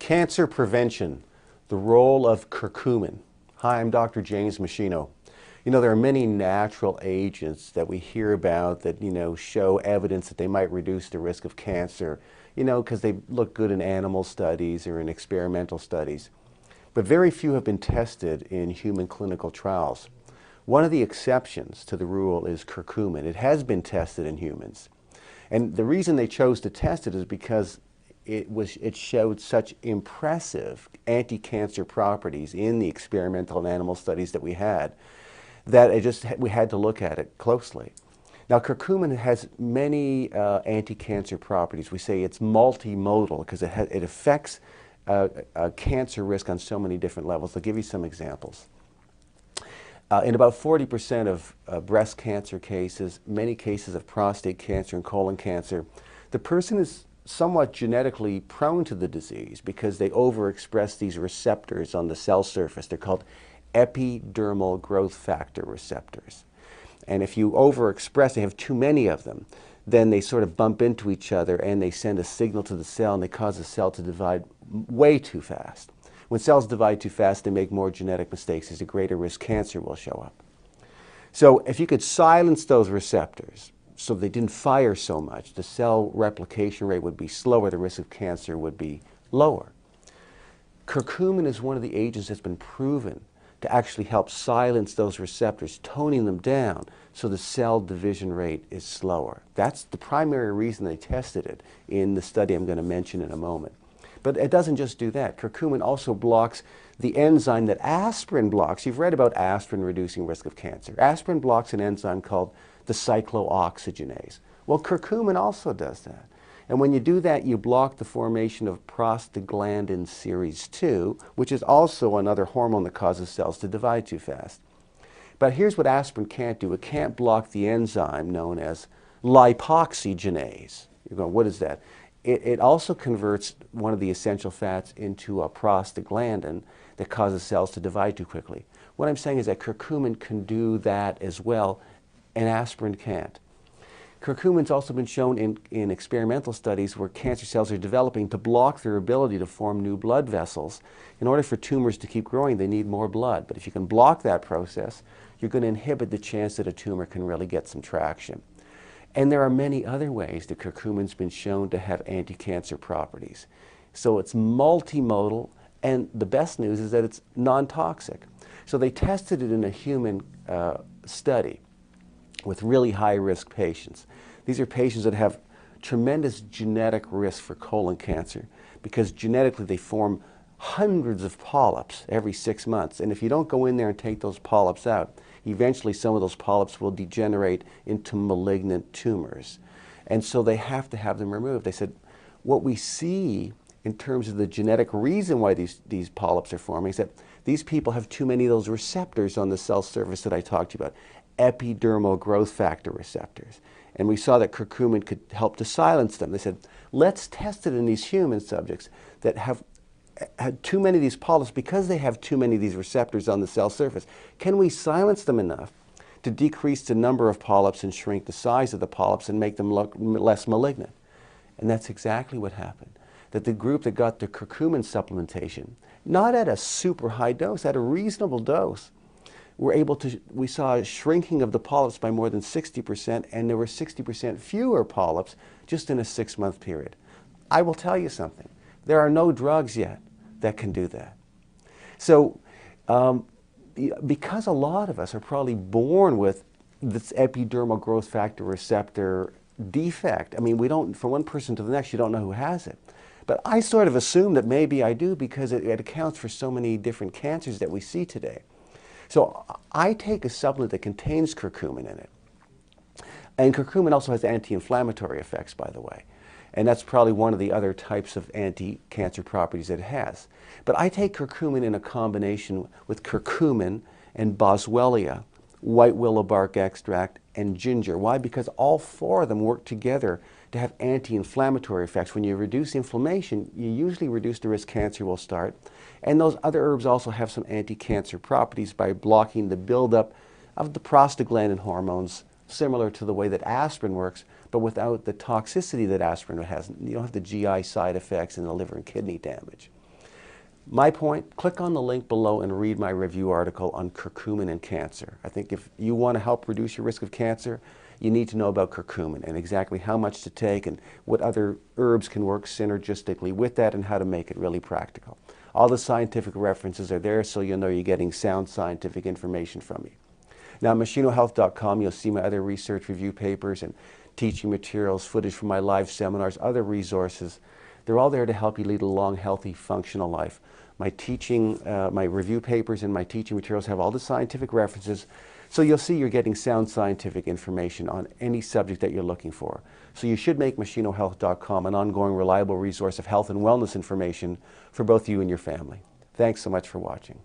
Cancer prevention, the role of curcumin. Hi, I'm Dr. James Machino. You know, there are many natural agents that we hear about that, show evidence that they might reduce the risk of cancer, because they look good in animal studies or in experimental studies. But very few have been tested in human clinical trials. One of the exceptions to the rule is curcumin. It has been tested in humans. And the reason they chose to test it is because it showed such impressive anti-cancer properties in the experimental and animal studies that we had that we had to look at it closely. Now, curcumin has many anti-cancer properties. We say it's multimodal because it affects cancer risk on so many different levels. I'll give you some examples. In about 40% of breast cancer cases, many cases of prostate cancer and colon cancer, the person is somewhat genetically prone to the disease because they overexpress these receptors on the cell surface. They're called epidermal growth factor receptors. And if you overexpress, they have too many of them, then they sort of bump into each other and they send a signal to the cell and they cause the cell to divide way too fast. When cells divide too fast, they make more genetic mistakes. There's a greater risk cancer will show up. So if you could silence those receptors so they didn't fire so much, the cell replication rate would be slower, the risk of cancer would be lower. Curcumin is one of the agents that's been proven to actually help silence those receptors, toning them down so the cell division rate is slower. That's the primary reason they tested it in the study I'm going to mention in a moment. But it doesn't just do that. Curcumin also blocks the enzyme that aspirin blocks. You've read about aspirin reducing risk of cancer. Aspirin blocks an enzyme called the cyclooxygenase. Well, curcumin also does that. And when you do that, you block the formation of prostaglandin series 2, which is also another hormone that causes cells to divide too fast. But here's what aspirin can't do. It can't block the enzyme known as lipoxygenase. You're going, what is that? It also converts one of the essential fats into a prostaglandin that causes cells to divide too quickly. What I'm saying is that curcumin can do that as well, and aspirin can't. Curcumin's also been shown in experimental studies where cancer cells are developing to block their ability to form new blood vessels. In order for tumors to keep growing, they need more blood. But if you can block that process, you're going to inhibit the chance that a tumor can really get some traction. And there are many other ways that curcumin's been shown to have anti-cancer properties. So it's multimodal, and the best news is that it's non-toxic. So they tested it in a human study with really high-risk patients. These are patients that have tremendous genetic risk for colon cancer because genetically they form hundreds of polyps every 6 months. And if you don't go in there and take those polyps out, eventually some of those polyps will degenerate into malignant tumors. And so they have to have them removed. They said, what we see in terms of the genetic reason why these polyps are forming is that these people have too many of those receptors on the cell surface that I talked to you about, epidermal growth factor receptors. And we saw that curcumin could help to silence them. They said, let's test it in these human subjects that have had too many of these polyps because they have too many of these receptors on the cell surface. Can we silence them enough to decrease the number of polyps and shrink the size of the polyps and make them look less malignant? And that's exactly what happened. That the group that got the curcumin supplementation, not at a super high dose, at a reasonable dose, we saw a shrinking of the polyps by more than 60%, and there were 60% fewer polyps just in a 6-month period. I will tell you something. There are no drugs yet that can do that. So because a lot of us are probably born with this epidermal growth factor receptor defect, I mean, we don't, from one person to the next, you don't know who has it. But I sort of assume that maybe I do because it accounts for so many different cancers that we see today. So I take a supplement that contains curcumin in it. And curcumin also has anti-inflammatory effects, by the way. And that's probably one of the other types of anti-cancer properties that it has. But I take curcumin in a combination with curcumin and boswellia, white willow bark extract, and ginger. Why? Because all 4 of them work together to have anti-inflammatory effects. When you reduce inflammation, you usually reduce the risk cancer will start. And those other herbs also have some anti-cancer properties by blocking the buildup of the prostaglandin hormones, similar to the way that aspirin works, but without the toxicity that aspirin has. You don't have the GI side effects and the liver and kidney damage. My point, click on the link below and read my review article on curcumin and cancer. I think if you want to help reduce your risk of cancer, you need to know about curcumin and exactly how much to take and what other herbs can work synergistically with that and how to make it really practical. All the scientific references are there so you'll know you're getting sound scientific information from me. Now, at machinohealth.com, you'll see my other research review papers and teaching materials, footage from my live seminars, other resources. They're all there to help you lead a long, healthy, functional life. My teaching, my review papers and my teaching materials have all the scientific references, so you'll see you're getting sound scientific information on any subject that you're looking for. So you should make machinohealth.com an ongoing, reliable resource of health and wellness information for both you and your family. Thanks so much for watching.